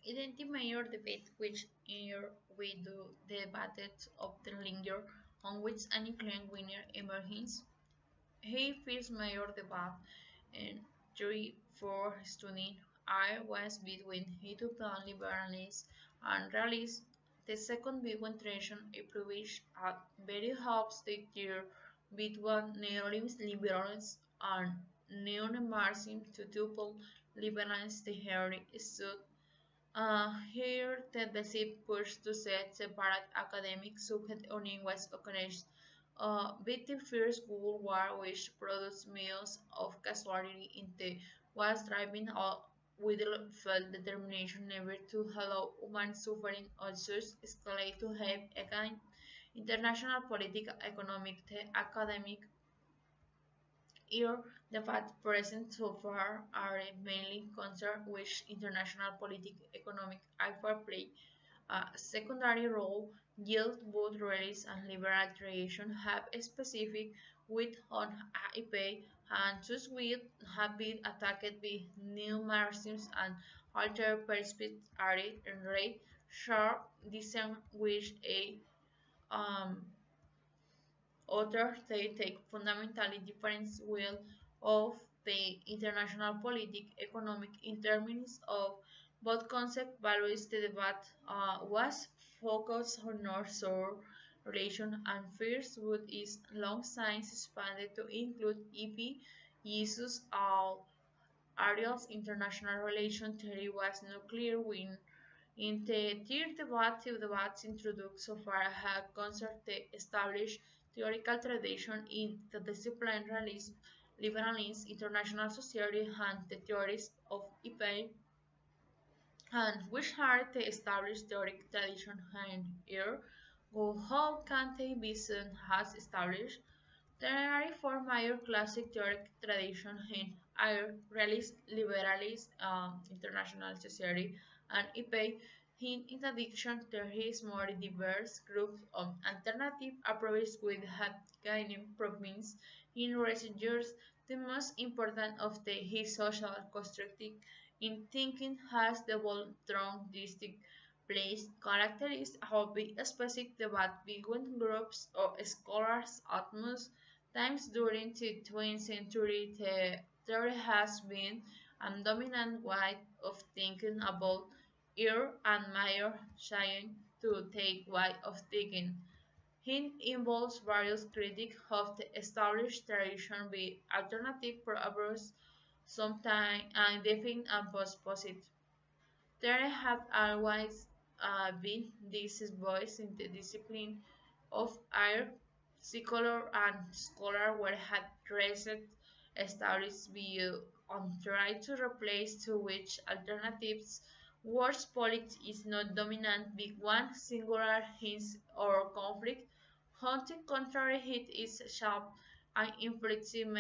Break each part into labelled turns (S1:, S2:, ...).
S1: Identity major debate which year we do the debate of the linger on which an inclined winner emerges. He first major debate and 3 4 student I was between Ethiopian liberals and realists. The second big tradition approached at very hopes the year between neoliberals and neo-Marxism to topple liberals the Harry stood here, tendency pushed to set separate academic subject only was organized. With the First World War, which produced millions of casualties in the was driving out with the felt determination never to allow human suffering or such escalate to have again international political, economic, academic here, the facts present so far are mainly concerned with international political economic effort play a secondary role. Yield, both rallies and liberal tradition have a specific with on IP and thus will have been attacked by new Marxists and altered perspectives are in rate sharp distinguish a um, authors they take fundamentally different views of the international political economic in terms of both concept values. The debate was focused on North-South relation and first would is long since expanded to include EP issues all Ariel's international relation theory was nuclear when in the third debates introduced so far have concerned the established theoretical tradition in the discipline realism, liberalism, international society, and the theories of IP, and which are the established theoretical tradition and here, go how can they be seen has established there are four major classic theoretic traditions in either realist, liberalist, international society, and IP. In addition, there is more diverse groups of alternative approaches which have gained prominence in recent years. The most important of the is social constructive in thinking has developed strong distinct place characteristics of the specific debate between groups of scholars at most times during the 20th century. There has been a dominant way of thinking about ear and major science to take way of thinking. It involves various critiques of the established tradition with alternative proposals, sometimes undefined and post-positive. There have always been this voice in the discipline of art, secular and scholar were had raised established view on try to replace to which alternatives words politics is not dominant big one singular hint or conflict. On the contrary, it is sharp and inflexible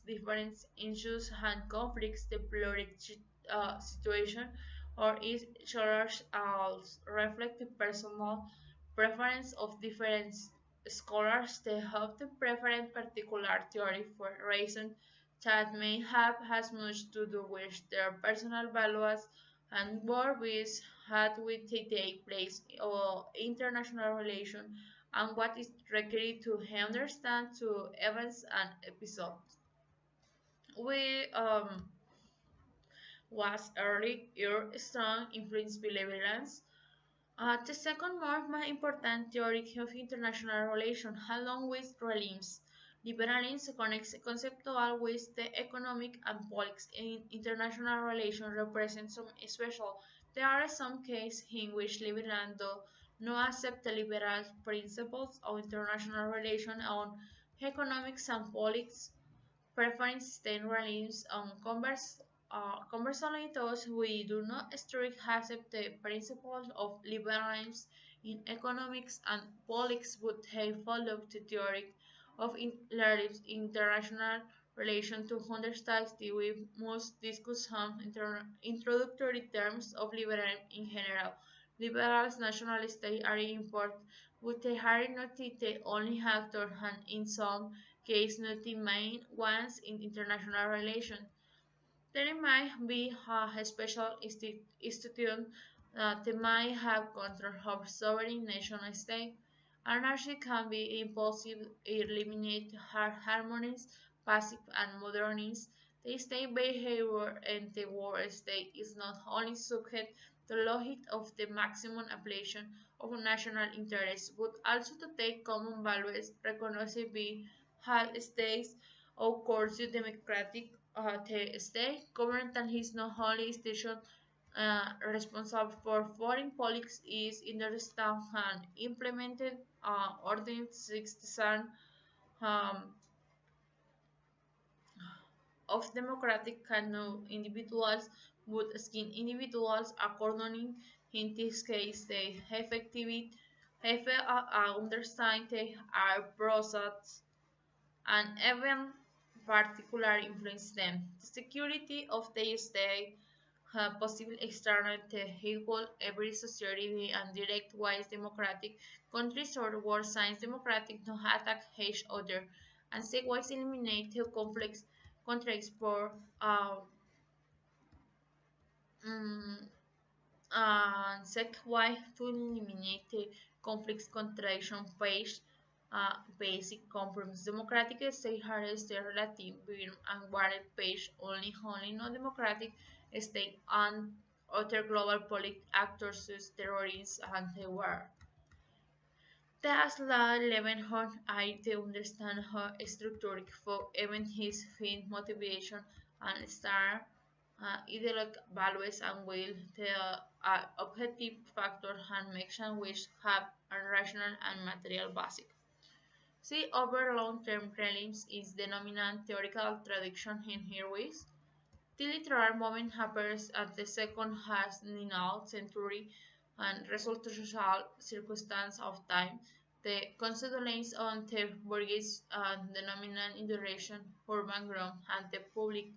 S1: different issues and conflicts the pluric situation or is charged as reflect the personal preference of different scholars. They often prefer a particular theory for reasons that may have as much to do with their personal values and more with how we take place or international relation and what is required to understand to events and episodes. We was early year strong influence by liberals. The second more important theory of international relations, along with realism. Liberalism connects conceptual with the economic and politics in international relations represent some special. There are some cases in which liberals do not accept the liberal principles of international relations on economics and politics preferring sustained realism on conversely, those we do not strictly accept the principles of liberalism in economics and politics would have followed the theory of international relations to understand the we must discuss some introductory terms of liberalism in general. Liberals nationalist state are important, but they are not the only actor and in some cases not the main ones in international relations. There might be a special institution They might have control over sovereign nation state. Anarchy can be impulsive, eliminate hard harmonies, passive and modernist. The state behavior in the world state is not only subject to the logic of the maximum application of national interests, but also to take common values recognized by hard states of course the democratic the state government and his not only institution responsible for foreign policy is understand and implemented Ordinance 67 um, of democratic canoe individuals would skin individuals according in this case they effectively have understand they are process and even particular influence them. The security of the state possible external equal every society and direct wise democratic countries or world science democratic no attack each other and wise eliminate the conflicts contracts for um, wise to eliminate the conflicts contradiction page basic compromise democratic state has the relative being and warrant page only non-democratic state and other global political actors terrorists and the war. Tesla Levenhorn I to understand her structure for even his fin motivation and star ideological values and will the objective factor and action which have a rational and material basic. See over long-term reliance is the dominant theoretical tradition in here ways. The literal moment happens at the second half ninth century and result to social circumstance of time. The constituents on the Borges and the nominal in duration, urban growth, and the public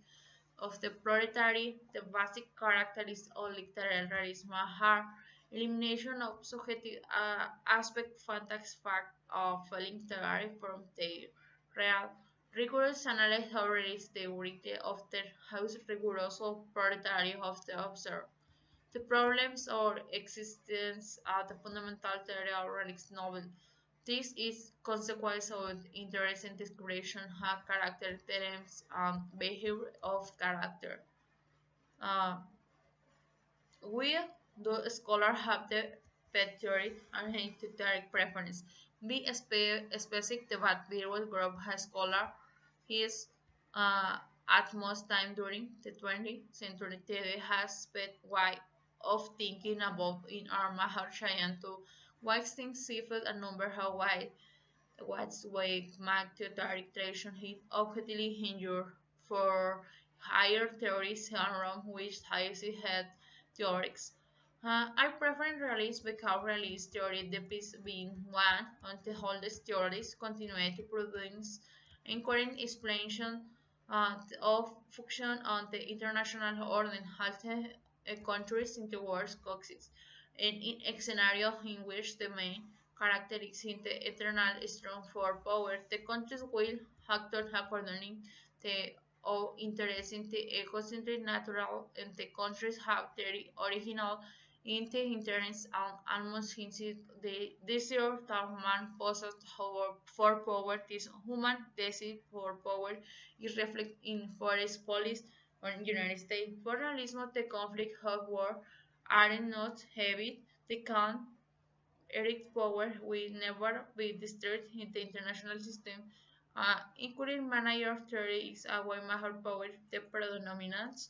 S1: of the proletariat, the basic characteristics of literal realism are elimination of subjective aspect, fantasy fact of literary from the real rigorous analysis of realist theory of the house rigorous of proletariat of the observer. The problems or existence are the fundamental theory of realist novel. This is consequence of interest in description of character terms and behavior of character. Uh, we, the scholar, have the pet theory and theoretic preference. Be specific that virtual group has scholar his at most time during the 20th century. They has spent why of thinking about in our mahar trying to why things shifted a number how wide what's way magnetic tradition he objectively hindered for higher theories around which highest head theories. I prefer realism because realist theory the piece being one on the oldest theories continuity prudence including explanation of function on the international order has the countries in the world coexist in a scenario in which the main characteristic the eternal strong for power, the countries will act according the or interest in the ecocentric natural and the countries have their original in the interests and almost hinted the desire that man possesses for power. This human desire for power is reflected in forest police or United States. For realism, the conflict of war are not heavy. They can Eric power will never be destroyed in the international system, including manager theory is a way major power the predominance.